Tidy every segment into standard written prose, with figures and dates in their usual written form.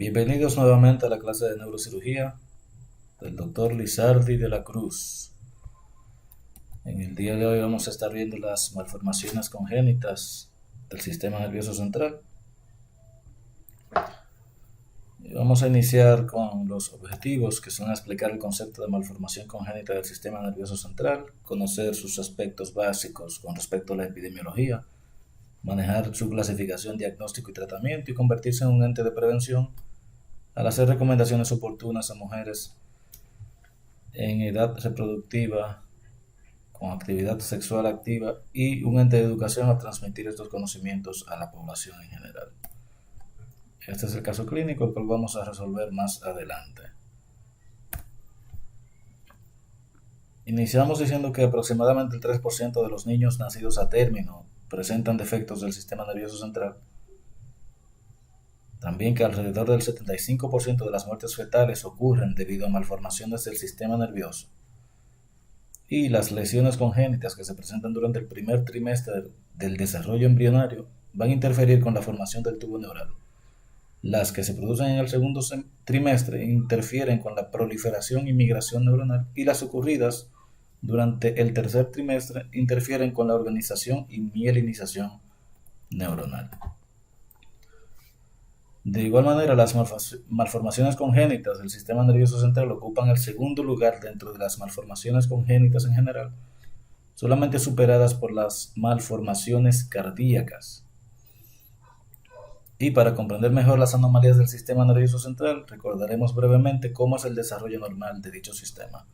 Bienvenidos nuevamente a la clase de neurocirugía del doctor Lizardi de la Cruz. En el día de hoy vamos a estar viendo las malformaciones congénitas del sistema nervioso central. Y vamos a iniciar con los objetivos, que son explicar el concepto de malformación congénita del sistema nervioso central, conocer sus aspectos básicos con respecto a la epidemiología, manejar su clasificación, diagnóstico y tratamiento y convertirse en un ente de prevención al hacer recomendaciones oportunas a mujeres en edad reproductiva con actividad sexual activa y un ente de educación a transmitir estos conocimientos a la población en general. Este es el caso clínico, el cual vamos a resolver más adelante. Iniciamos diciendo que aproximadamente el 3% de los niños nacidos a término presentan defectos del sistema nervioso central. También que alrededor del 75% de las muertes fetales ocurren debido a malformaciones del sistema nervioso. Y las lesiones congénitas que se presentan durante el primer trimestre del desarrollo embrionario van a interferir con la formación del tubo neural. Las que se producen en el segundo trimestre interfieren con la proliferación y migración neuronal, y las ocurridas durante el tercer trimestre interfieren con la organización y mielinización neuronal. De igual manera, las malformaciones congénitas del sistema nervioso central ocupan el segundo lugar dentro de las malformaciones congénitas en general, solamente superadas por las malformaciones cardíacas. Y para comprender mejor las anomalías del sistema nervioso central, recordaremos brevemente cómo es el desarrollo normal de dicho sistema.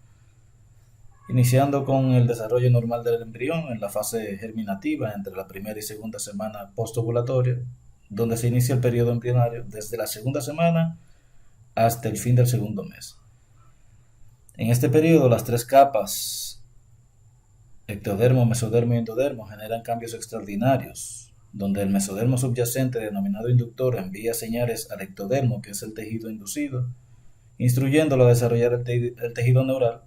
Iniciando con el desarrollo normal del embrión en la fase germinativa entre la primera y segunda semana postovulatoria, donde se inicia el periodo embrionario desde la segunda semana hasta el fin del segundo mes. En este periodo, las tres capas, ectodermo, mesodermo y endodermo, generan cambios extraordinarios, donde el mesodermo subyacente, denominado inductor, envía señales al ectodermo, que es el tejido inducido, instruyéndolo a desarrollar el tejido neural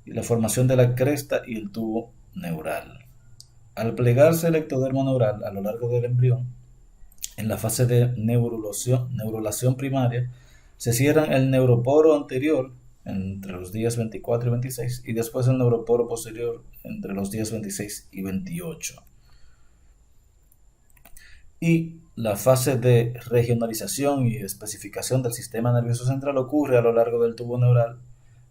y la formación de la cresta y el tubo neural. Al plegarse el ectodermo neural a lo largo del embrión, en la fase de neurulación primaria, se cierran el neuroporo anterior entre los días 24 y 26 y después el neuroporo posterior entre los días 26 y 28. Y la fase de regionalización y especificación del sistema nervioso central ocurre a lo largo del tubo neural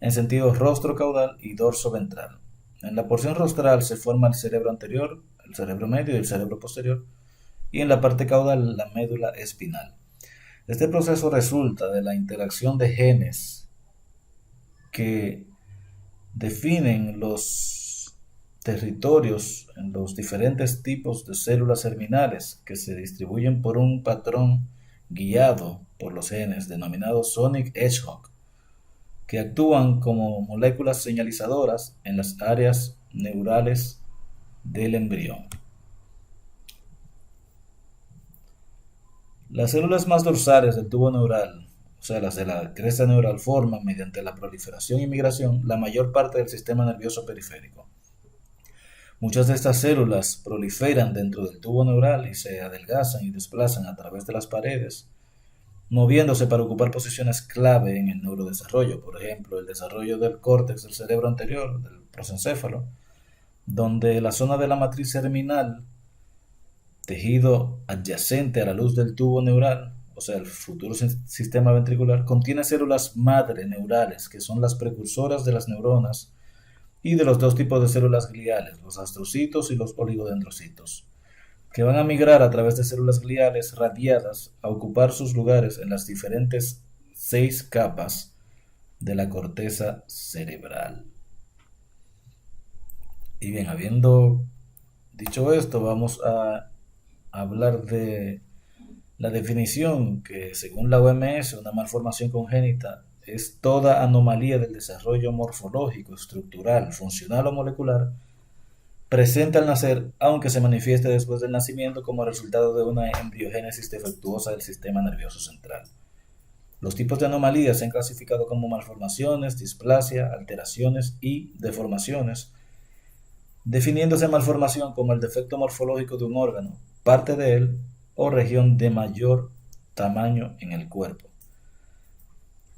en sentido rostro-caudal y dorso-ventral. En la porción rostral se forma el cerebro anterior, el cerebro medio y el cerebro posterior, y en la parte caudal la médula espinal. Este proceso resulta de la interacción de genes que definen los territorios en los diferentes tipos de células germinales que se distribuyen por un patrón guiado por los genes denominado Sonic Hedgehog, que actúan como moléculas señalizadoras en las áreas neurales del embrión. Las células más dorsales del tubo neural, o sea, las de la cresta neural, forman, mediante la proliferación y migración, la mayor parte del sistema nervioso periférico. Muchas de estas células proliferan dentro del tubo neural y se adelgazan y desplazan a través de las paredes, moviéndose para ocupar posiciones clave en el neurodesarrollo, por ejemplo, el desarrollo del córtex del cerebro anterior, del prosencéfalo, donde la zona de la matriz germinal, tejido adyacente a la luz del tubo neural, o sea, el futuro sistema ventricular, contiene células madre neurales, que son las precursoras de las neuronas y de los dos tipos de células gliales, los astrocitos y los oligodendrocitos, que van a migrar a través de células gliales radiadas a ocupar sus lugares en las diferentes 6 capas de la corteza cerebral. Y bien, habiendo dicho esto, vamos a hablar de la definición que, según la OMS, una malformación congénita es toda anomalía del desarrollo morfológico, estructural, funcional o molecular presente al nacer, aunque se manifieste después del nacimiento como resultado de una embriogénesis defectuosa del sistema nervioso central. Los tipos de anomalías se han clasificado como malformaciones, displasia, alteraciones y deformaciones, definiéndose malformación como el defecto morfológico de un órgano, parte de él o región de mayor tamaño en el cuerpo.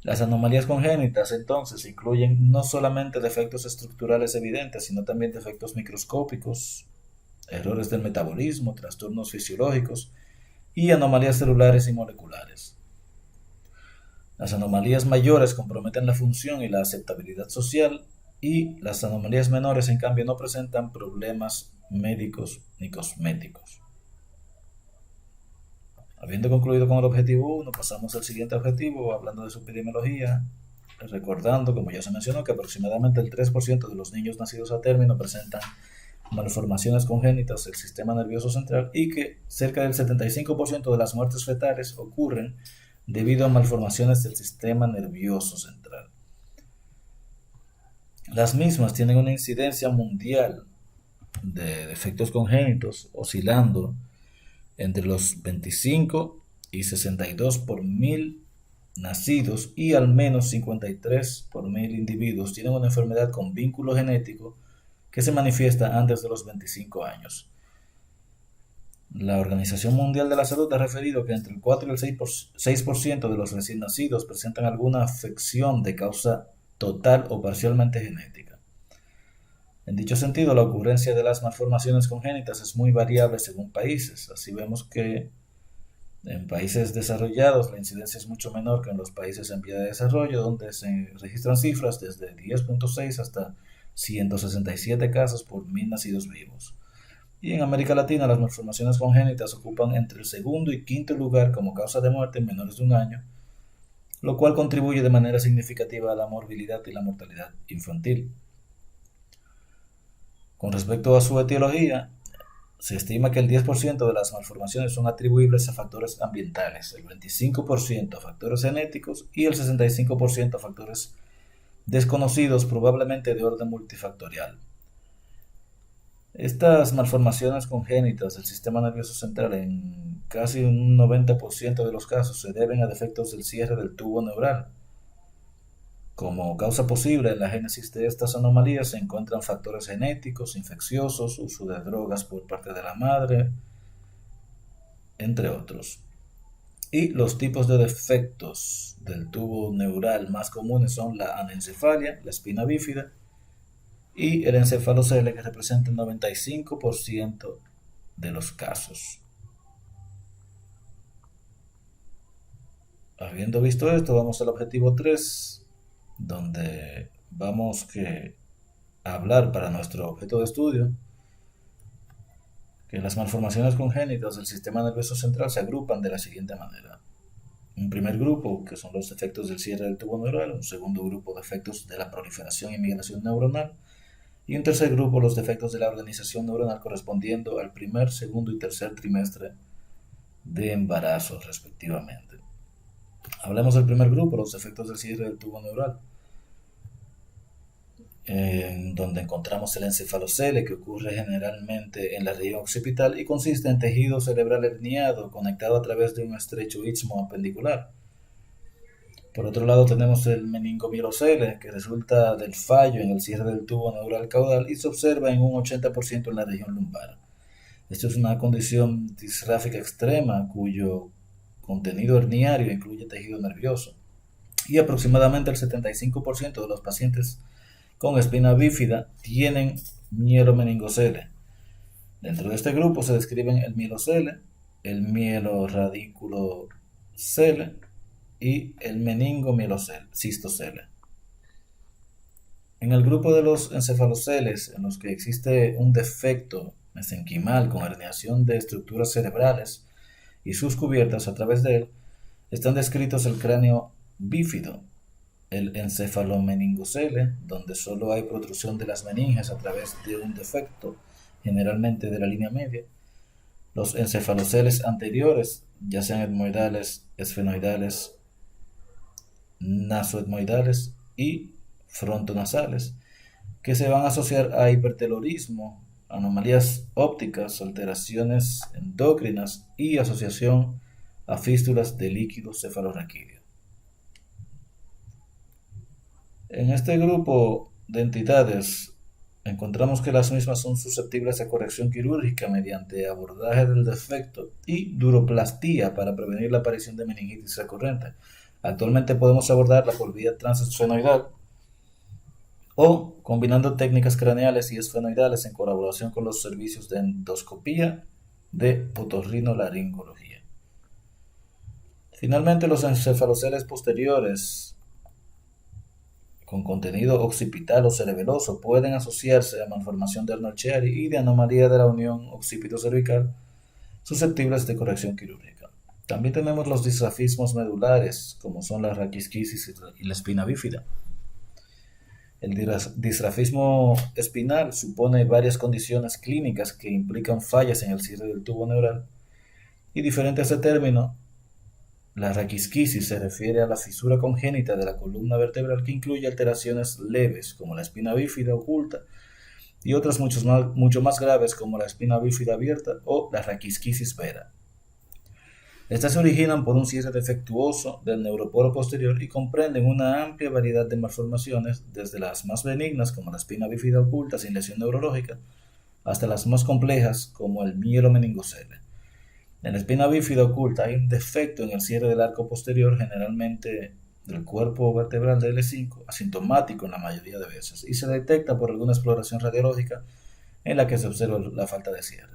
Las anomalías congénitas entonces incluyen no solamente defectos estructurales evidentes, sino también defectos microscópicos, errores del metabolismo, trastornos fisiológicos y anomalías celulares y moleculares. Las anomalías mayores comprometen la función y la aceptabilidad social y las anomalías menores en cambio no presentan problemas médicos ni cosméticos. Habiendo concluido con el objetivo 1, pasamos al siguiente objetivo, hablando de su epidemiología, recordando, como ya se mencionó, que aproximadamente el 3% de los niños nacidos a término presentan malformaciones congénitas del sistema nervioso central y que cerca del 75% de las muertes fetales ocurren debido a malformaciones del sistema nervioso central. Las mismas tienen una incidencia mundial de defectos congénitos oscilando entre los 25 y 62 por mil nacidos y al menos 53 por mil individuos tienen una enfermedad con vínculo genético que se manifiesta antes de los 25 años. La Organización Mundial de la Salud ha referido que entre el 4 y el 6% de los recién nacidos presentan alguna afección de causa total o parcialmente genética. En dicho sentido, la ocurrencia de las malformaciones congénitas es muy variable según países. Así vemos que en países desarrollados la incidencia es mucho menor que en los países en vía de desarrollo, donde se registran cifras desde 10.6 hasta 167 casos por 1000 nacidos vivos. Y en América Latina las malformaciones congénitas ocupan entre el segundo y quinto lugar como causa de muerte en menores de un año, lo cual contribuye de manera significativa a la morbilidad y la mortalidad infantil. Con respecto a su etiología, se estima que el 10% de las malformaciones son atribuibles a factores ambientales, el 25% a factores genéticos y el 65% a factores desconocidos, probablemente de orden multifactorial. Estas malformaciones congénitas del sistema nervioso central en casi un 90% de los casos se deben a defectos del cierre del tubo neural. Como causa posible en la génesis de estas anomalías se encuentran factores genéticos, infecciosos, uso de drogas por parte de la madre, entre otros. Y los tipos de defectos del tubo neural más comunes son la anencefalia, la espina bífida, y el encefalocele, que representa el 95% de los casos. Habiendo visto esto, vamos al objetivo 3, donde vamos a hablar para nuestro objeto de estudio que las malformaciones congénitas del sistema nervioso central se agrupan de la siguiente manera. Un primer grupo, que son los defectos del cierre del tubo neural, un segundo grupo, defectos de la proliferación y migración neuronal, y un tercer grupo, los defectos de la organización neuronal correspondiendo al primer, segundo y tercer trimestre de embarazo, respectivamente. Hablemos del primer grupo, los defectos del cierre del tubo neural, en donde encontramos el encefalocele, que ocurre generalmente en la región occipital y consiste en tejido cerebral herniado conectado a través de un estrecho istmo apendicular. Por otro lado tenemos el meningomielocele, que resulta del fallo en el cierre del tubo neural caudal y se observa en un 80% en la región lumbar. Esto es una condición disráfica extrema cuyo contenido herniario incluye tejido nervioso. Y aproximadamente el 75% de los pacientes con espina bífida tienen mielomeningocele. Dentro de este grupo se describen el mielocele, el mieloradiculocele y el meningocistocele. En el grupo de los encefaloceles, en los que existe un defecto mesenquimal con herniación de estructuras cerebrales y sus cubiertas a través de él, están descritos el cráneo bífido, el encefalomeningocele, donde solo hay protrusión de las meninges a través de un defecto, generalmente de la línea media, los encefaloceles anteriores, ya sean etmoidales, esfenoidales, nasoetmoidales y frontonasales, que se van a asociar a hipertelorismo, anomalías ópticas, alteraciones endocrinas y asociación a fístulas de líquido cefalorraquídeo. En este grupo de entidades encontramos que las mismas son susceptibles a corrección quirúrgica mediante abordaje del defecto y duroplastía para prevenir la aparición de meningitis recurrente. Actualmente podemos abordarla por vía transesfenoidal o combinando técnicas craneales y esfenoidales en colaboración con los servicios de endoscopía de otorrinolaringología. Finalmente, los encefaloceles posteriores con contenido occipital o cerebeloso pueden asociarse a malformación de Arnold-Chiari y de anomalía de la unión occipito-cervical susceptibles de corrección quirúrgica. También tenemos los disrafismos medulares, como son la raquisquisis y la espina bífida. El disrafismo espinal supone varias condiciones clínicas que implican fallas en el cierre del tubo neural y diferente a ese término, la raquisquisis se refiere a la fisura congénita de la columna vertebral que incluye alteraciones leves como la espina bífida oculta y otras mucho más graves como la espina bífida abierta o la raquisquisis vera. Estas se originan por un cierre defectuoso del neuroporo posterior y comprenden una amplia variedad de malformaciones, desde las más benignas como la espina bífida oculta sin lesión neurológica, hasta las más complejas como el mielomeningocele. En la espina bífida oculta hay un defecto en el cierre del arco posterior, generalmente del cuerpo vertebral de L5, asintomático en la mayoría de veces, y se detecta por alguna exploración radiológica en la que se observa la falta de cierre.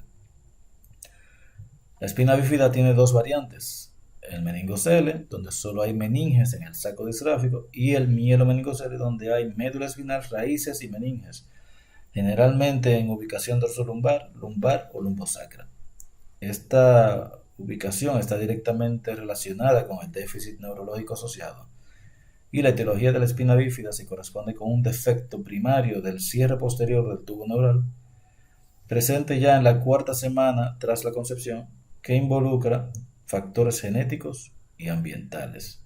La espina bífida tiene dos variantes, el meningocele, donde solo hay meninges en el saco disráfico, y el mielomeningocele, donde hay médula espinal, raíces y meninges, generalmente en ubicación dorsolumbar, lumbar o lumbosacra. Esta ubicación está directamente relacionada con el déficit neurológico asociado, y la etiología de la espina bífida se corresponde con un defecto primario del cierre posterior del tubo neural, presente ya en la cuarta semana tras la concepción, que involucra factores genéticos y ambientales.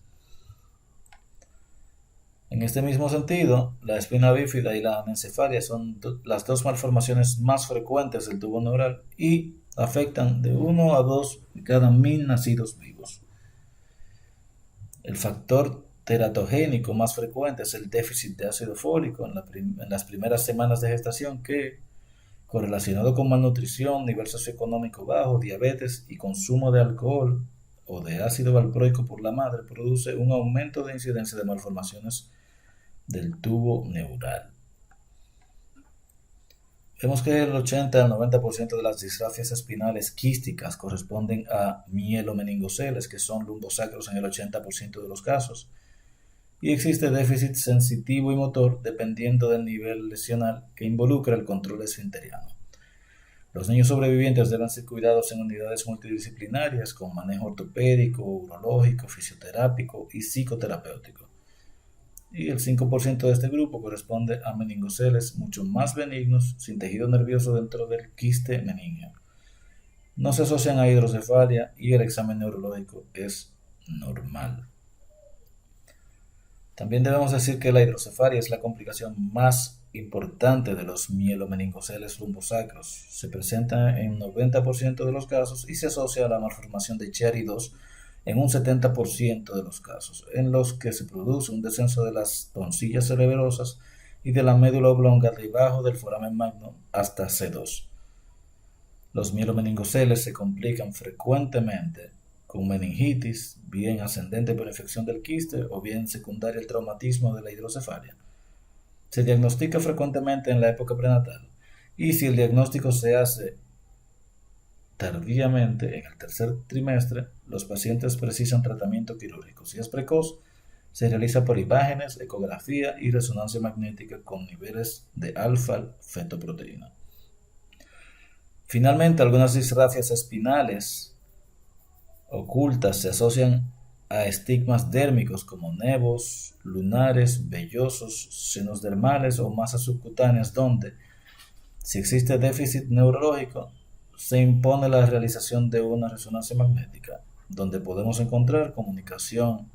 En este mismo sentido, la espina bífida y la anencefalia son las dos malformaciones más frecuentes del tubo neural y afectan de 1 a 2 de cada 1000 nacidos vivos. El factor teratogénico más frecuente es el déficit de ácido fólico en las primeras semanas de gestación, que, correlacionado con malnutrición, nivel socioeconómico bajo, diabetes y consumo de alcohol o de ácido valproico por la madre, produce un aumento de incidencia de malformaciones del tubo neural. Vemos que el 80 al 90% de las disrafias espinales quísticas corresponden a mielomeningoceles, que son lumbosacros en el 80% de los casos, y existe déficit sensitivo y motor dependiendo del nivel lesional que involucra el control esfinteriano. Los niños sobrevivientes deben ser cuidados en unidades multidisciplinarias con manejo ortopédico, urológico, fisioterápico y psicoterapéutico. Y el 5% de este grupo corresponde a meningoceles mucho más benignos, sin tejido nervioso dentro del quiste meningeo. No se asocian a hidrocefalia y el examen neurológico es normal. También debemos decir que la hidrocefalia es la complicación más importante de los mielomeningoceles lumbosacros. Se presenta en 90% de los casos y se asocia a la malformación de Chiari-II en un 70% de los casos, en los que se produce un descenso de las tonsillas cerebrosas y de la médula oblonga debajo del foramen magno hasta C2. Los mielomeningoceles se complican frecuentemente con meningitis, bien ascendente por infección del quiste o bien secundaria al traumatismo de la hidrocefalia. Se diagnostica frecuentemente en la época prenatal, y si el diagnóstico se hace tardíamente en el tercer trimestre, los pacientes precisan tratamiento quirúrgico. Si es precoz, se realiza por imágenes, ecografía y resonancia magnética con niveles de alfa-fetoproteína. Finalmente, algunas disrafias espinales ocultas se asocian a estigmas dérmicos como nevos, lunares, vellosos, senos dermales o masas subcutáneas, donde, si existe déficit neurológico, se impone la realización de una resonancia magnética, donde podemos encontrar comunicación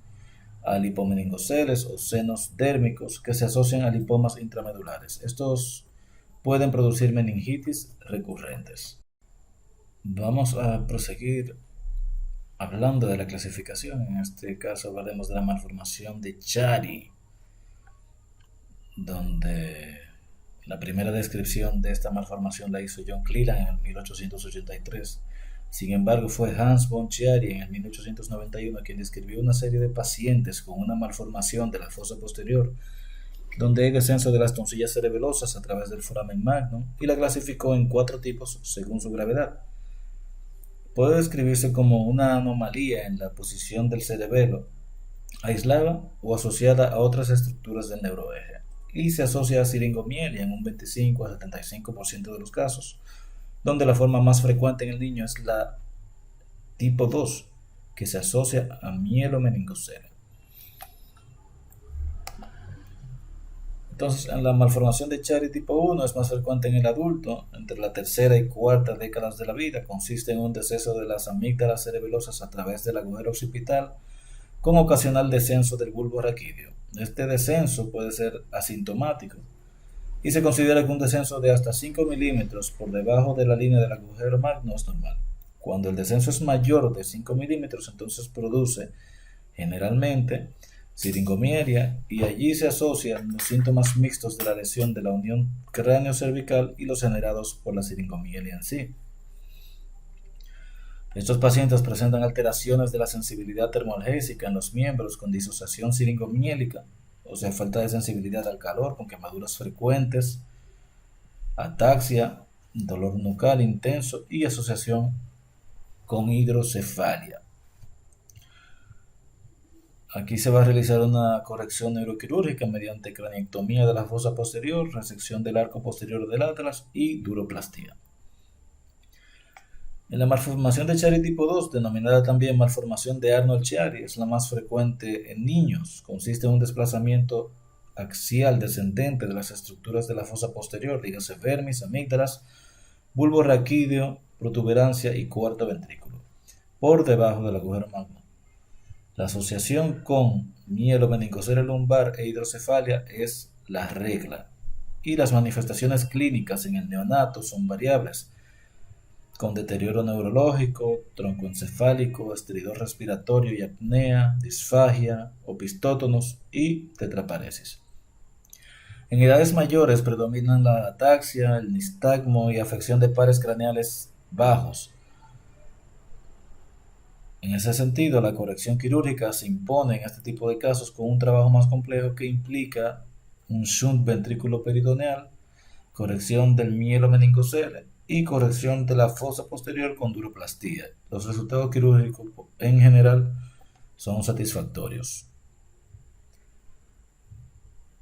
a lipomeningoceles o senos dérmicos que se asocian a lipomas intramedulares. Estos pueden producir meningitis recurrentes. Vamos a proseguir hablando de la clasificación. En este caso hablaremos de la malformación de Chiari, donde La primera descripción de esta malformación la hizo John Cleland en el 1883. Sin embargo, fue Hans von Chiari en el 1891 quien describió una serie de pacientes con una malformación de la fosa posterior, donde hay descenso de las tonsillas cerebelosas a través del foramen magnum, y la clasificó en 4 tipos según su gravedad. Puede describirse como una anomalía en la posición del cerebelo, aislada o asociada a otras estructuras del neuroeje, y se asocia a siringomielia en un 25 a 75% de los casos, donde la forma más frecuente en el niño es la tipo 2, que se asocia a mielomeningocele. Entonces, en la malformación de Chiari tipo 1 es más frecuente en el adulto, entre la tercera y cuarta décadas de la vida. Consiste en un deceso de las amígdalas cerebelosas a través del agujero occipital, con ocasional descenso del bulbo raquídeo. Este descenso puede ser asintomático y se considera que un descenso de hasta 5 milímetros por debajo de la línea del agujero magno es normal. Cuando el descenso es mayor de 5 milímetros, entonces produce generalmente siringomielia, y allí se asocian los síntomas mixtos de la lesión de la unión cráneo-cervical y los generados por la siringomielia en sí. Estos pacientes presentan alteraciones de la sensibilidad termoalgésica en los miembros con disociación siringomiélica, o sea, falta de sensibilidad al calor, con quemaduras frecuentes, ataxia, dolor nucal intenso y asociación con hidrocefalia. Aquí se va a realizar una corrección neuroquirúrgica mediante craniectomía de la fosa posterior, resección del arco posterior del atlas y duroplastía. En la malformación de Chiari tipo 2, denominada también malformación de Arnold-Chiari, es la más frecuente en niños. Consiste en un desplazamiento axial descendente de las estructuras de la fosa posterior, dígase vermis, amígdalas, bulbo raquídeo, protuberancia y cuarto ventrículo, por debajo del agujero magno. La asociación con mielomeningocele lumbar e hidrocefalia es la regla, y las manifestaciones clínicas en el neonato son variables, con deterioro neurológico, troncoencefálico, estridor respiratorio y apnea, disfagia, opistótonos y tetraparesis. En edades mayores predominan la ataxia, el nistagmo y afección de pares craneales bajos. En ese sentido, la corrección quirúrgica se impone en este tipo de casos con un trabajo más complejo que implica un shunt ventrículo peritoneal, corrección del mielomeningocele y corrección de la fosa posterior con duroplastía. Los resultados quirúrgicos en general son satisfactorios.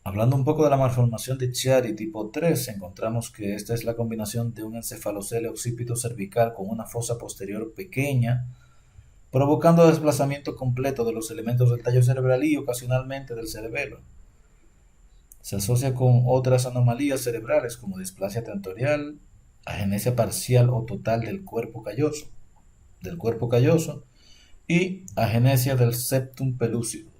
Hablando un poco de la malformación de Chiari tipo 3, encontramos que esta es la combinación de un encefalocele occipito cervical con una fosa posterior pequeña, provocando desplazamiento completo de los elementos del tallo cerebral y ocasionalmente del cerebelo. Se asocia con otras anomalías cerebrales como displasia tentorial, agenesia parcial o total del cuerpo calloso y agenesia del septum pelúcido.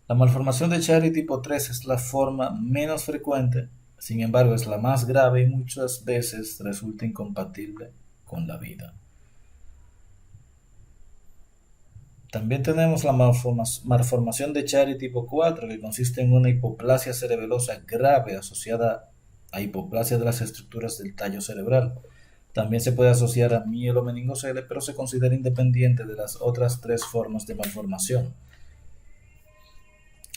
La malformación de Chiari tipo 3 es la forma menos frecuente, sin embargo es la más grave y muchas veces resulta incompatible con la vida. También tenemos la malformación de Chiari tipo 4, que consiste en una hipoplasia cerebelosa grave asociada a hipoplasia de las estructuras del tallo cerebral. También se puede asociar a mielomeningocele, pero se considera independiente de las otras 3 formas de malformación.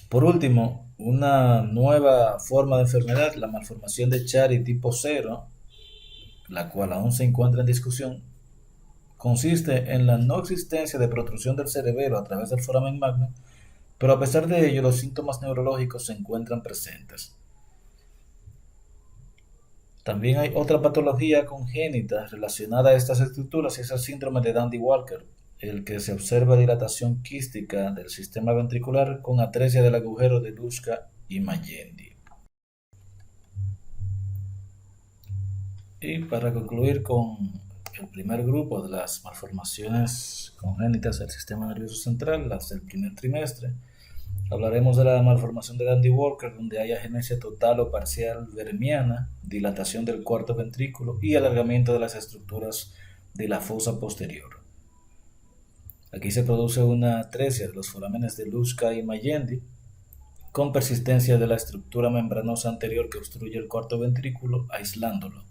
Por último, una nueva forma de enfermedad, la malformación de Chiari tipo 0, la cual aún se encuentra en discusión, consiste en la no existencia de protrusión del cerebelo a través del foramen magnum, pero a pesar de ello los síntomas neurológicos se encuentran presentes. También hay otra patología congénita relacionada a estas estructuras y es el síndrome de Dandy-Walker, el que se observa dilatación quística del sistema ventricular con atresia del agujero de Luschka y Magendie. Y para concluir con el primer grupo de las malformaciones congénitas del sistema nervioso central, las del primer trimestre, hablaremos de la malformación de Dandy-Walker, donde hay agenesia total o parcial vermiana, dilatación del cuarto ventrículo y alargamiento de las estructuras de la fosa posterior. Aquí se produce una atresia de los forámenes de Luschka y Magendie, con persistencia de la estructura membranosa anterior que obstruye el cuarto ventrículo, aislándolo.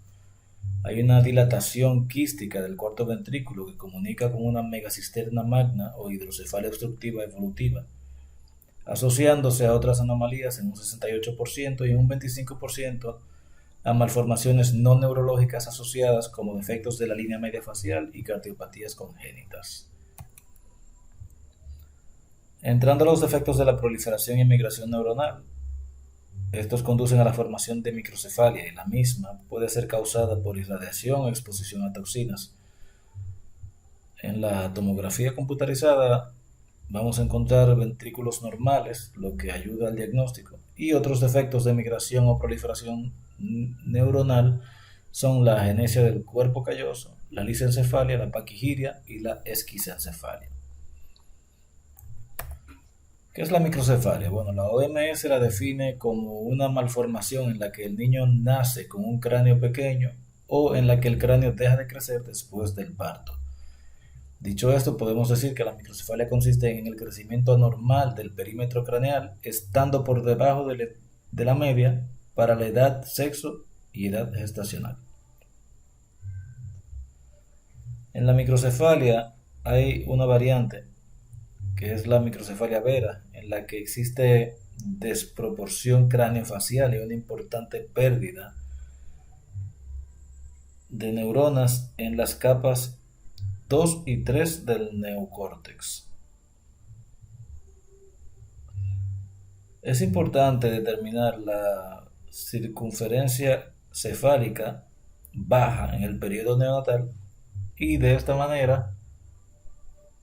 Hay una dilatación quística del cuarto ventrículo que comunica con una megacisterna magna o hidrocefalia obstructiva evolutiva, asociándose a otras anomalías en un 68% y en un 25% a malformaciones no neurológicas asociadas como defectos de la línea media facial y cardiopatías congénitas. Entrando a los defectos de la proliferación y migración neuronal, estos conducen a la formación de microcefalia y la misma puede ser causada por irradiación o exposición a toxinas. En la tomografía computarizada vamos a encontrar ventrículos normales, lo que ayuda al diagnóstico, y otros defectos de migración o proliferación neuronal son la agenesia del cuerpo calloso, la lisencefalia, la paquigiria y la esquisencefalia. ¿Qué es la microcefalia? Bueno, la OMS la define como una malformación en la que el niño nace con un cráneo pequeño o en la que el cráneo deja de crecer después del parto. Dicho esto, podemos decir que la microcefalia consiste en el crecimiento anormal del perímetro craneal, estando por debajo de la media para la edad, sexo y edad gestacional. En la microcefalia hay una variante que es la microcefalia vera, en la que existe desproporción craneofacial y una importante pérdida de neuronas en las capas 2 y 3 del neocórtex. Es importante determinar la circunferencia cefálica baja en el periodo neonatal y de esta manera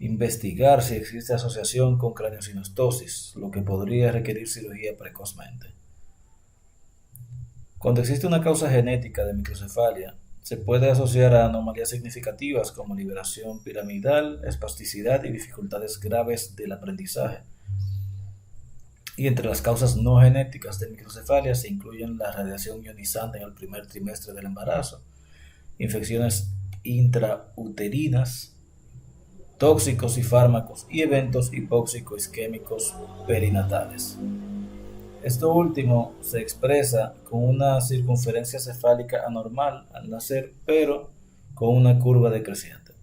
investigar si existe asociación con craneosinostosis, lo que podría requerir cirugía precozmente. Cuando existe una causa genética de microcefalia, se puede asociar a anomalías significativas como liberación piramidal, espasticidad y dificultades graves del aprendizaje. Y entre las causas no genéticas de microcefalia se incluyen la radiación ionizante en el primer trimestre del embarazo, infecciones intrauterinas, tóxicos y fármacos y eventos hipóxico-isquémicos perinatales. Esto último se expresa con una circunferencia cefálica anormal al nacer, pero con una curva decreciente.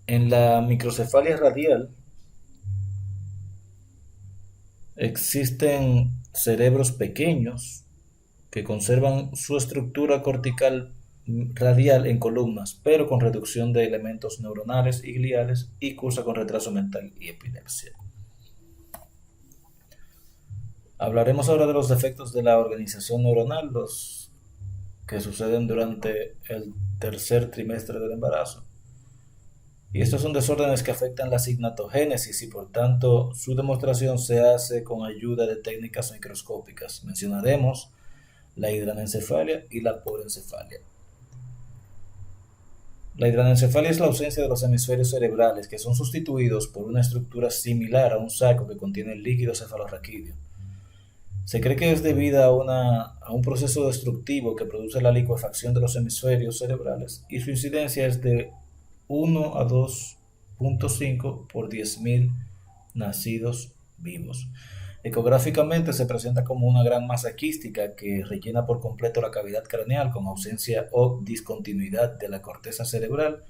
En la microcefalia radial existen cerebros pequeños que conservan su estructura cortical radial en columnas, pero con reducción de elementos neuronales y gliales, y cursa con retraso mental y epilepsia. Hablaremos ahora de los defectos de la organización neuronal, los que suceden durante el tercer trimestre del embarazo. Y estos son desórdenes que afectan la signatogénesis y por tanto su demostración se hace con ayuda de técnicas microscópicas. Mencionaremos la hidranencefalia y la porencefalia. La hidranencefalia es la ausencia de los hemisferios cerebrales que son sustituidos por una estructura similar a un saco que contiene el líquido cefalorraquídeo. Se cree que es debida a un proceso destructivo que produce la licuefacción de los hemisferios cerebrales y su incidencia es de 1 a 2.5 por 10.000 nacidos vivos. Ecográficamente se presenta como una gran masa quística que rellena por completo la cavidad craneal con ausencia o discontinuidad de la corteza cerebral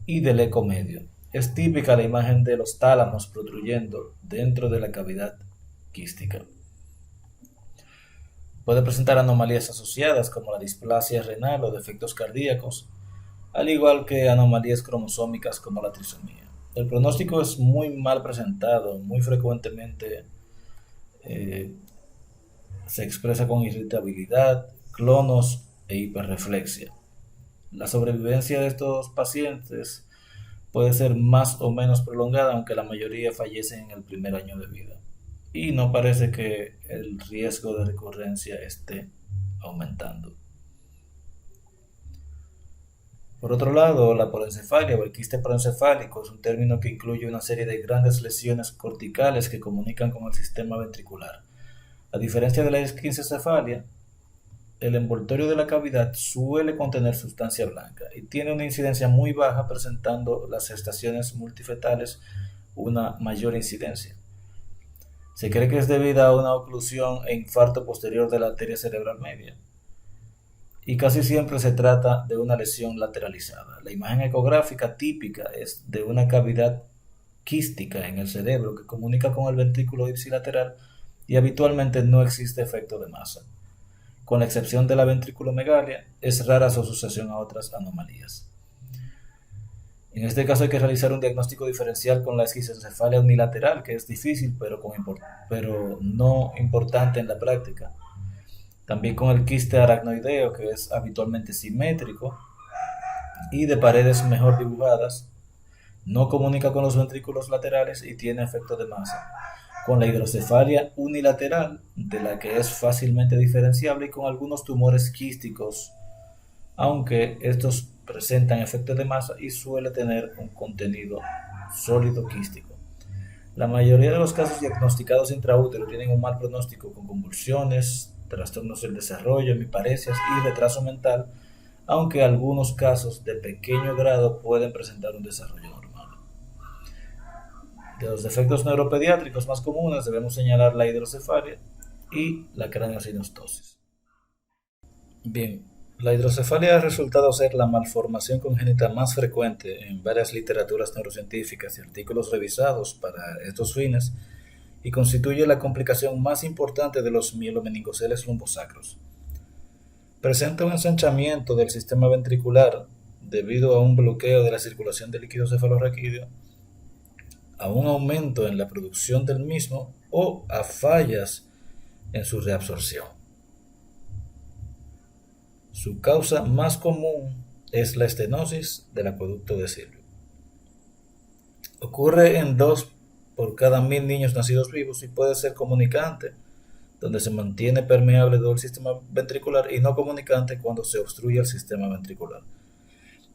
y del eco medio. Es típica la imagen de los tálamos protruyendo dentro de la cavidad quística. Puede presentar anomalías asociadas como la displasia renal o defectos cardíacos, al igual que anomalías cromosómicas como la trisomía. El pronóstico es muy mal presentado, muy frecuentemente se expresa con irritabilidad, clonos e hiperreflexia. La sobrevivencia de estos pacientes puede ser más o menos prolongada, aunque la mayoría fallecen en el primer año de vida. Y no parece que el riesgo de recurrencia esté aumentando. Por otro lado, la porencefalia o el quiste porencefálico es un término que incluye una serie de grandes lesiones corticales que comunican con el sistema ventricular. A diferencia de la esquisencefalia, el envoltorio de la cavidad suele contener sustancia blanca y tiene una incidencia muy baja, presentando las gestaciones multifetales una mayor incidencia. Se cree que es debida a una oclusión e infarto posterior de la arteria cerebral media y casi siempre se trata de una lesión lateralizada. La imagen ecográfica típica es de una cavidad quística en el cerebro que comunica con el ventrículo ipsilateral y habitualmente no existe efecto de masa. Con la excepción de la ventriculomegalia, es rara su asociación a otras anomalías. En este caso hay que realizar un diagnóstico diferencial con la esquistocefalia unilateral, que es difícil pero no importante en la práctica. También con el quiste aracnoideo, que es habitualmente simétrico y de paredes mejor dibujadas, no comunica con los ventrículos laterales y tiene efecto de masa. Con la hidrocefalia unilateral, de la que es fácilmente diferenciable, y con algunos tumores quísticos, aunque estos presentan efectos de masa y suele tener un contenido sólido quístico. La mayoría de los casos diagnosticados intraútero tienen un mal pronóstico con convulsiones, trastornos del desarrollo, hemiparesias y retraso mental, aunque algunos casos de pequeño grado pueden presentar un desarrollo normal. De los defectos neuropediátricos más comunes debemos señalar la hidrocefalia y la craneosinostosis. Bien, la hidrocefalia ha resultado ser la malformación congénita más frecuente en varias literaturas neurocientíficas y artículos revisados para estos fines y constituye la complicación más importante de los mielomeningoceles lumbosacros. Presenta un ensanchamiento del sistema ventricular debido a un bloqueo de la circulación del líquido cefalorraquídeo, a un aumento en la producción del mismo o a fallas en su reabsorción. Su causa más común es la estenosis del acueducto de Silvio. Ocurre en 2 por cada 1000 niños nacidos vivos y puede ser comunicante, donde se mantiene permeable todo el sistema ventricular, y no comunicante cuando se obstruye el sistema ventricular.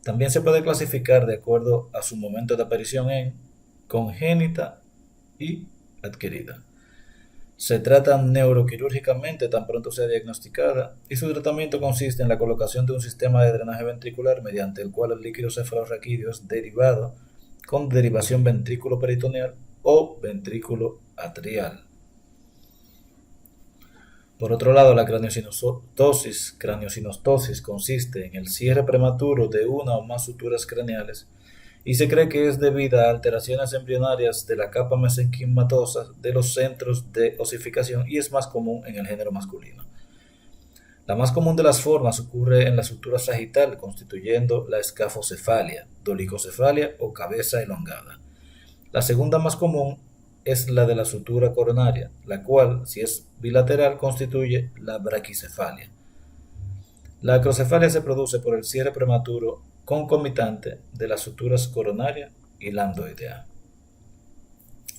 También se puede clasificar de acuerdo a su momento de aparición en congénita y adquirida. Se trata neuroquirúrgicamente tan pronto sea diagnosticada y su tratamiento consiste en la colocación de un sistema de drenaje ventricular mediante el cual el líquido cefalorraquídeo es derivado con derivación ventrículo peritoneal o ventrículo atrial. Por otro lado, la craneosinostosis consiste en el cierre prematuro de una o más suturas craneales y se cree que es debida a alteraciones embrionarias de la capa mesenquimatosa de los centros de osificación y es más común en el género masculino. La más común de las formas ocurre en la sutura sagital, constituyendo la escafocefalia, dolicocefalia o cabeza elongada. La segunda más común es la de la sutura coronaria, la cual, si es bilateral, constituye la braquicefalia. La acrocefalia se produce por el cierre prematuro concomitante de las suturas coronaria y lambdoidea.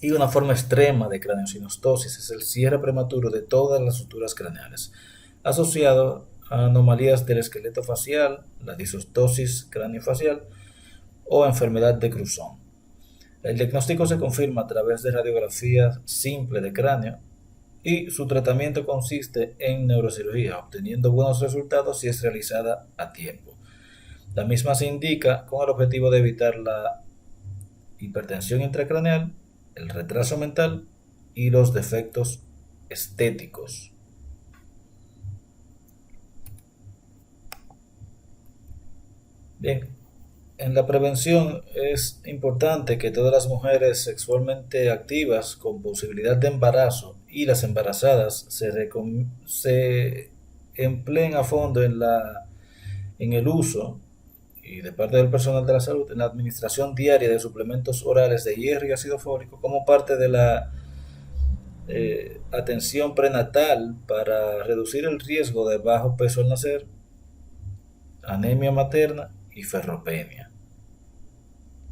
Y una forma extrema de craneosinostosis es el cierre prematuro de todas las suturas craneales, asociado a anomalías del esqueleto facial, la disostosis craniofacial o enfermedad de Cruzón. El diagnóstico se confirma a través de radiografía simple de cráneo y su tratamiento consiste en neurocirugía, obteniendo buenos resultados si es realizada a tiempo. La misma se indica con el objetivo de evitar la hipertensión intracraneal, el retraso mental y los defectos estéticos. Bien, en la prevención es importante que todas las mujeres sexualmente activas con posibilidad de embarazo y las embarazadas se empleen a fondo en el uso y de parte del personal de la salud en la administración diaria de suplementos orales de hierro y ácido fólico como parte de la atención prenatal para reducir el riesgo de bajo peso al nacer, anemia materna y ferropenia.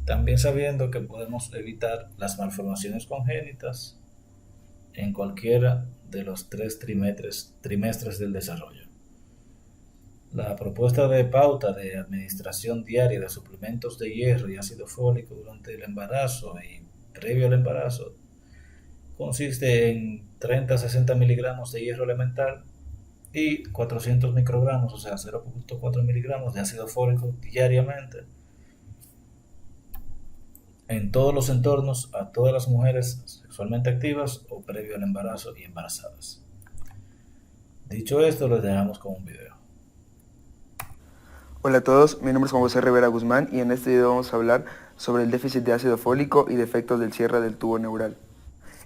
También sabiendo que podemos evitar las malformaciones congénitas en cualquiera de los 3 trimestres del desarrollo. La propuesta de pauta de administración diaria de suplementos de hierro y ácido fólico durante el embarazo y previo al embarazo consiste en 30 a 60 miligramos de hierro elemental y 400 microgramos, o sea 0.4 miligramos de ácido fólico diariamente. en todos los entornos a todas las mujeres sexualmente activas o previo al embarazo y embarazadas. Dicho esto, les dejamos con un video. Hola a todos, mi nombre es Juan José Rivera Guzmán y en este video vamos a hablar sobre el déficit de ácido fólico y defectos del cierre del tubo neural.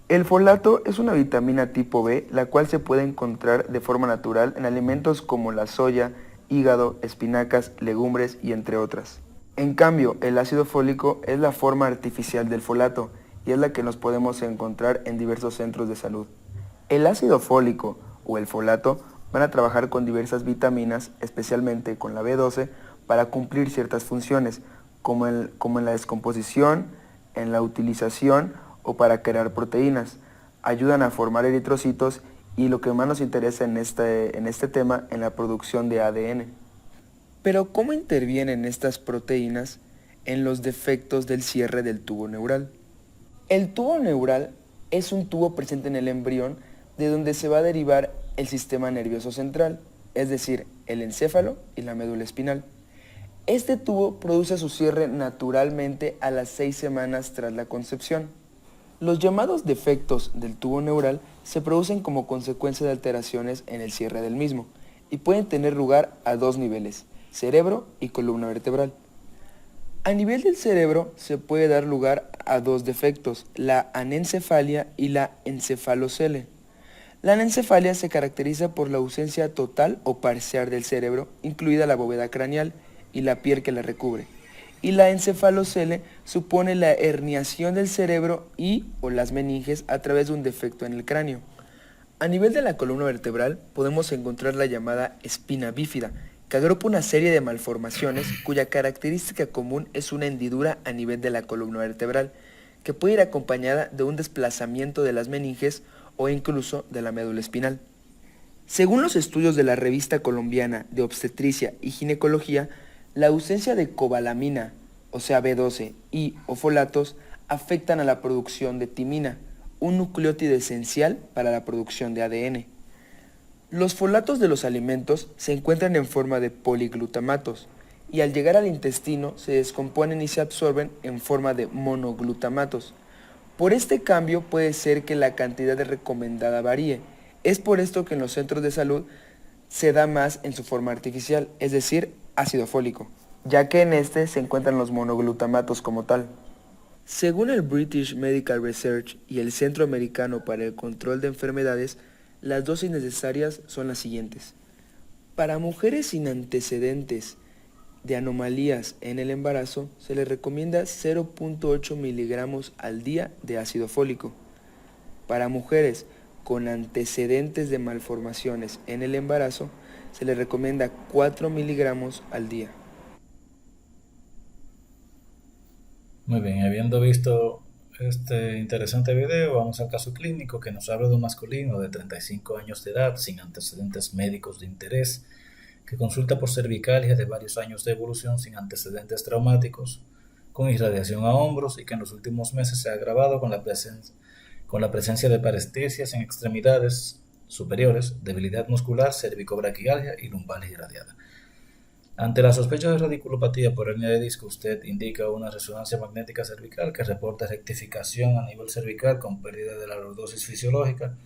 El folato es una vitamina tipo B, la cual se puede encontrar de forma natural en alimentos como la soya, hígado, espinacas, legumbres y entre otras. En cambio, el ácido fólico es la forma artificial del folato y es la que nos podemos encontrar en diversos centros de salud. El ácido fólico o el folato van a trabajar con diversas vitaminas, especialmente con la B12, para cumplir ciertas funciones, como en la descomposición, en la utilización o para crear proteínas. Ayudan a formar eritrocitos y lo que más nos interesa en este tema, en la producción de ADN. Pero ¿cómo intervienen estas proteínas en los defectos del cierre del tubo neural? El tubo neural es un tubo presente en el embrión de donde se va a derivar el sistema nervioso central, es decir, el encéfalo y la médula espinal. Este tubo produce su cierre naturalmente a las 6 semanas tras la concepción. Los llamados defectos del tubo neural se producen como consecuencia de alteraciones en el cierre del mismo y pueden tener lugar a dos niveles, cerebro y columna vertebral. A nivel del cerebro se puede dar lugar a dos defectos, la anencefalia y la encefalocele. La anencefalia se caracteriza por la ausencia total o parcial del cerebro, incluida la bóveda craneal y la piel que la recubre. Y la encefalocele supone la herniación del cerebro y o las meninges a través de un defecto en el cráneo. A nivel de la columna vertebral podemos encontrar la llamada espina bífida, que agrupa una serie de malformaciones cuya característica común es una hendidura a nivel de la columna vertebral, que puede ir acompañada de un desplazamiento de las meninges o incluso de la médula espinal. Según los estudios de la Revista Colombiana de Obstetricia y Ginecología, la ausencia de cobalamina, o sea B12, y o folatos afectan a la producción de timina, un nucleótido esencial para la producción de ADN. Los folatos de los alimentos se encuentran en forma de poliglutamatos y al llegar al intestino se descomponen y se absorben en forma de monoglutamatos. Por este cambio puede ser que la cantidad de recomendada varíe. Es por esto que en los centros de salud se da más en su forma artificial, es decir, ácido fólico, ya que en este se encuentran los monoglutamatos como tal. Según el British Medical Research y el Centro Americano para el Control de Enfermedades, las dosis necesarias son las siguientes. Para mujeres sin antecedentes de anomalías en el embarazo, se les recomienda 0.8 miligramos al día de ácido fólico. Para mujeres con antecedentes de malformaciones en el embarazo, se les recomienda 4 miligramos al día. Muy bien, habiendo visto este interesante video, vamos al caso clínico que nos habla de un masculino de 35 años de edad sin antecedentes médicos de interés, que consulta por cervicalgia de varios años de evolución sin antecedentes traumáticos, con irradiación a hombros y que en los últimos meses se ha agravado con la presencia de parestesias en extremidades superiores, debilidad muscular, cervicobraquialgia y lumbalgia irradiada. Ante la sospecha de radiculopatía por hernia de disco, usted indica una resonancia magnética cervical que reporta rectificación a nivel cervical con pérdida de la lordosis fisiológica,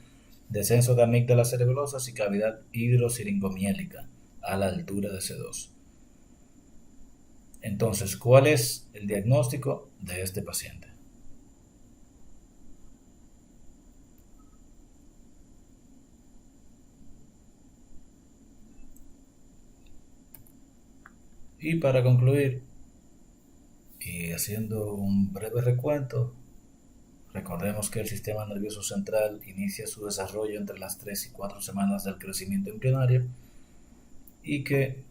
descenso de amígdalas cerebelosas y cavidad hidrosiringomiélica a la altura de C2. Entonces, ¿cuál es el diagnóstico de este paciente? Y para concluir, y haciendo un breve recuento, recordemos que el sistema nervioso central inicia su desarrollo entre las 3 y 4 semanas del crecimiento embrionario y que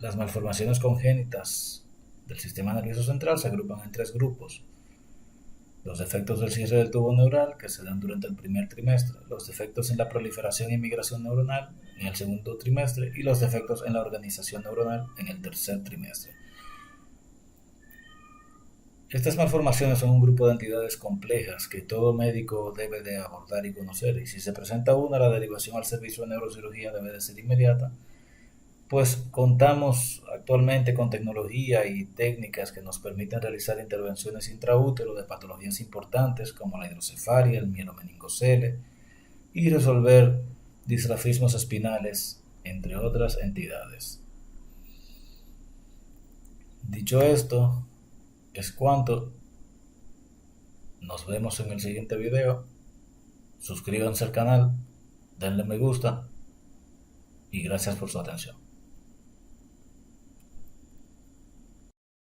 las malformaciones congénitas del sistema nervioso central se agrupan en tres grupos. Los defectos del cierre del tubo neural, que se dan durante el primer trimestre, los defectos en la proliferación y migración neuronal en el segundo trimestre y los defectos en la organización neuronal en el tercer trimestre. Estas malformaciones son un grupo de entidades complejas que todo médico debe de abordar y conocer, y si se presenta una, la derivación al servicio de neurocirugía debe de ser inmediata Pues contamos actualmente con tecnología y técnicas que nos permiten realizar intervenciones intraútero de patologías importantes como la hidrocefalia, el mielomeningocele y resolver disrafismos espinales, entre otras entidades. Dicho esto, es cuanto. Nos vemos en el siguiente video. Suscríbanse al canal, denle me gusta y gracias por su atención.